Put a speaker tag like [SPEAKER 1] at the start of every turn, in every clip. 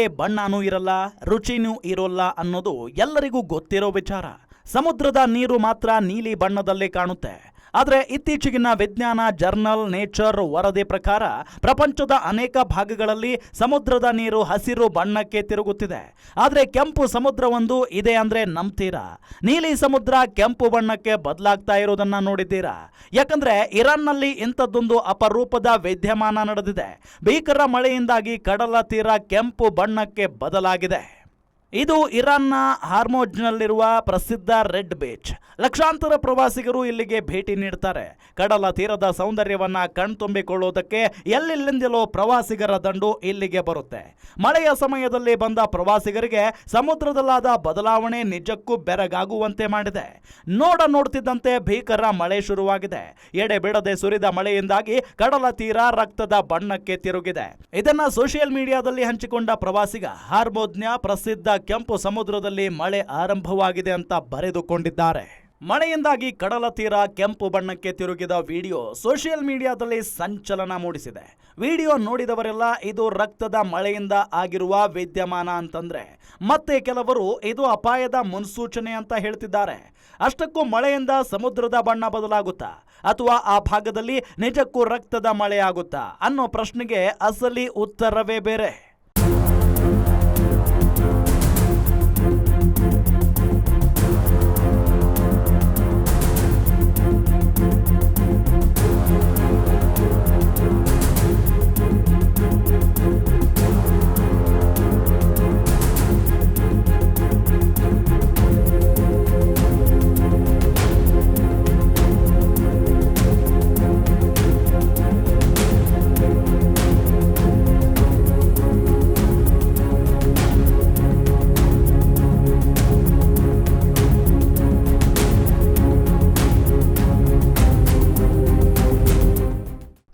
[SPEAKER 1] ಬಣ್ಣನೂ ಇರಲ್ಲ, ರುಚಿನೂ ಇರೋಲ್ಲ ಅನ್ನೋದು ಎಲ್ಲರಿಗೂ ಗೊತ್ತಿರೋ ವಿಚಾರ. ಸಮುದ್ರದ ನೀರು ಮಾತ್ರ ನೀಲಿ ಬಣ್ಣದಲ್ಲೇ ಕಾಣುತ್ತೆ. ಆದರೆ ಇತ್ತೀಚೆಗಿನ ವಿಜ್ಞಾನ ಜರ್ನಲ್ ನೇಚರ್ ವರದಿ ಪ್ರಕಾರ ಪ್ರಪಂಚದ ಅನೇಕ ಭಾಗಗಳಲ್ಲಿ ಸಮುದ್ರದ ನೀರು ಹಸಿರು ಬಣ್ಣಕ್ಕೆ ತಿರುಗುತ್ತಿದೆ. ಆದರೆ ಕೆಂಪು ಸಮುದ್ರವೊಂದು ಇದೆ ಅಂದ್ರೆ ನಂಬ್ತೀರಾ? ನೀಲಿ ಸಮುದ್ರ ಕೆಂಪು ಬಣ್ಣಕ್ಕೆ ಬದಲಾಗ್ತಾ ಇರೋದನ್ನ ನೋಡಿದ್ದೀರಾ? ಯಾಕಂದ್ರೆ ಇರಾನ್ನಲ್ಲಿ ಇಂಥದ್ದೊಂದು ಅಪರೂಪದ ವಿದ್ಯಮಾನ ನಡೆದಿದೆ. ಭೀಕರ ಮಳೆಯಿಂದಾಗಿ ಕಡಲ ತೀರ ಕೆಂಪು ಬಣ್ಣಕ್ಕೆ ಬದಲಾಗಿದೆ. ಇದು ಇರಾನ್ನ ಹಾರ್ಮೋಜ್ನಲ್ಲಿರುವ ಪ್ರಸಿದ್ಧ ರೆಡ್ ಬೀಚ್. ಲಕ್ಷಾಂತರ ಪ್ರವಾಸಿಗರು ಇಲ್ಲಿಗೆ ಭೇಟಿ ನೀಡ್ತಾರೆ. ಕಡಲ ತೀರದ ಸೌಂದರ್ಯವನ್ನ ಕಣ್ತುಂಬಿಕೊಳ್ಳುವುದಕ್ಕೆ ಎಲ್ಲೆಲ್ಲಿಂದಲೋ ಪ್ರವಾಸಿಗರ ದಂಡು ಇಲ್ಲಿಗೆ ಬರುತ್ತೆ. ಮಳೆಯ ಸಮಯದಲ್ಲಿ ಬಂದ ಪ್ರವಾಸಿಗರಿಗೆ ಸಮುದ್ರದಲ್ಲಾದ ಬದಲಾವಣೆ ನಿಜಕ್ಕೂ ಬೆರಗಾಗುವಂತೆ ಮಾಡಿದೆ. ನೋಡ್ತಿದ್ದಂತೆ ಭೀಕರ ಮಳೆ ಶುರುವಾಗಿದೆ. ಎಡೆ ಬಿಡದೆ ಸುರಿದ ಮಳೆಯಿಂದಾಗಿ ಕಡಲ ತೀರ ರಕ್ತದ ಬಣ್ಣಕ್ಕೆ ತಿರುಗಿದೆ. ಇದನ್ನ ಸೋಷಿಯಲ್ ಮೀಡಿಯಾದಲ್ಲಿ ಹಂಚಿಕೊಂಡ ಪ್ರವಾಸಿಗ ಹಾರ್ಮೋಜ್ನ ಪ್ರಸಿದ್ಧ ಕೆಂಪು ಸಮುದ್ರದಲ್ಲಿ ಮಳೆ ಆರಂಭವಾಗಿದೆ ಅಂತ ಬರೆದುಕೊಂಡಿದ್ದಾರೆ. ಮಳೆಯಿಂದಾಗಿ ಕಡಲ ತೀರ ಕೆಂಪು ಬಣ್ಣಕ್ಕೆ ತಿರುಗಿದ ವಿಡಿಯೋ ಸೋಷಿಯಲ್ ಮೀಡಿಯಾದಲ್ಲಿ ಸಂಚಲನ ಮೂಡಿಸಿದೆ. ವಿಡಿಯೋ ನೋಡಿದವರೆಲ್ಲ ಇದು ರಕ್ತದ ಮಳೆಯಿಂದ ಆಗಿರುವ ವಿದ್ಯಮಾನ ಅಂತಂದ್ರೆ, ಮತ್ತೆ ಕೆಲವರು ಇದು ಅಪಾಯದ ಮುನ್ಸೂಚನೆ ಅಂತ ಹೇಳ್ತಿದ್ದಾರೆ. ಅಷ್ಟಕ್ಕೂ ಮಳೆಯಿಂದ ಸಮುದ್ರದ ಬಣ್ಣ ಬದಲಾಗುತ್ತಾ ಅಥವಾ ಆ ಭಾಗದಲ್ಲಿ ನಿಜಕ್ಕೂ ರಕ್ತದ ಮಳೆ ಆಗುತ್ತಾ ಅನ್ನೋ ಪ್ರಶ್ನೆಗೆ ಅಸಲಿ ಉತ್ತರವೇ ಬೇರೆ.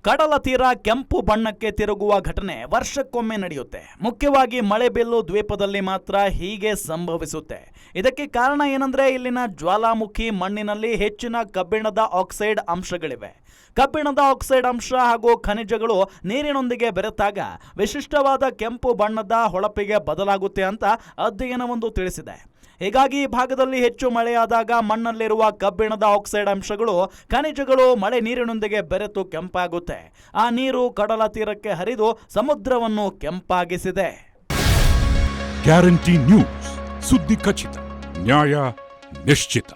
[SPEAKER 1] ಕಡಲ ತೀರ ಕೆಂಪು ಬಣ್ಣಕ್ಕೆ ತಿರುಗುವ ಘಟನೆ ವರ್ಷಕ್ಕೊಮ್ಮೆ ನಡೆಯುತ್ತೆ. ಮುಖ್ಯವಾಗಿ ಮಳೆಬೆಲ್ಲು ದ್ವೀಪದಲ್ಲಿ ಮಾತ್ರ ಹೀಗೆ ಸಂಭವಿಸುತ್ತೆ. ಇದಕ್ಕೆ ಕಾರಣ ಏನಂದ್ರೆ, ಇಲ್ಲಿನ ಜ್ವಾಲಾಮುಖಿ ಮಣ್ಣಿನಲ್ಲಿ ಹೆಚ್ಚಿನ ಕಬ್ಬಿಣದ ಆಕ್ಸೈಡ್ ಅಂಶಗಳಿವೆ. ಕಬ್ಬಿಣದ ಆಕ್ಸೈಡ್ ಅಂಶ ಹಾಗೂ ಖನಿಜಗಳು ನೀರಿನೊಂದಿಗೆ ಬೆರೆತಾಗ ವಿಶಿಷ್ಟವಾದ ಕೆಂಪು ಬಣ್ಣದ ಹೊಳಪಿಗೆ ಬದಲಾಗುತ್ತೆ ಅಂತ ಅಧ್ಯಯನವೊಂದು ತಿಳಿಸಿದೆ. ಹೀಗಾಗಿ ಈ ಭಾಗದಲ್ಲಿ ಹೆಚ್ಚು ಮಳೆಯಾದಾಗ ಮಣ್ಣಲ್ಲಿರುವ ಕಬ್ಬಿಣದ ಆಕ್ಸೈಡ್ ಅಂಶಗಳು, ಖನಿಜಗಳು ಮಳೆ ನೀರಿನೊಂದಿಗೆ ಬೆರೆತು ಕೆಂಪಾಗುತ್ತೆ. ಆ ನೀರು ಕಡಲ ತೀರಕ್ಕೆ ಹರಿದು ಸಮುದ್ರವನ್ನು ಕೆಂಪಾಗಿಸಿದೆ.
[SPEAKER 2] ಗ್ಯಾರಂಟಿ ನ್ಯೂಸ್, ಸುದ್ದಿ ಖಚಿತ, ನ್ಯಾಯ ನಿಶ್ಚಿತ.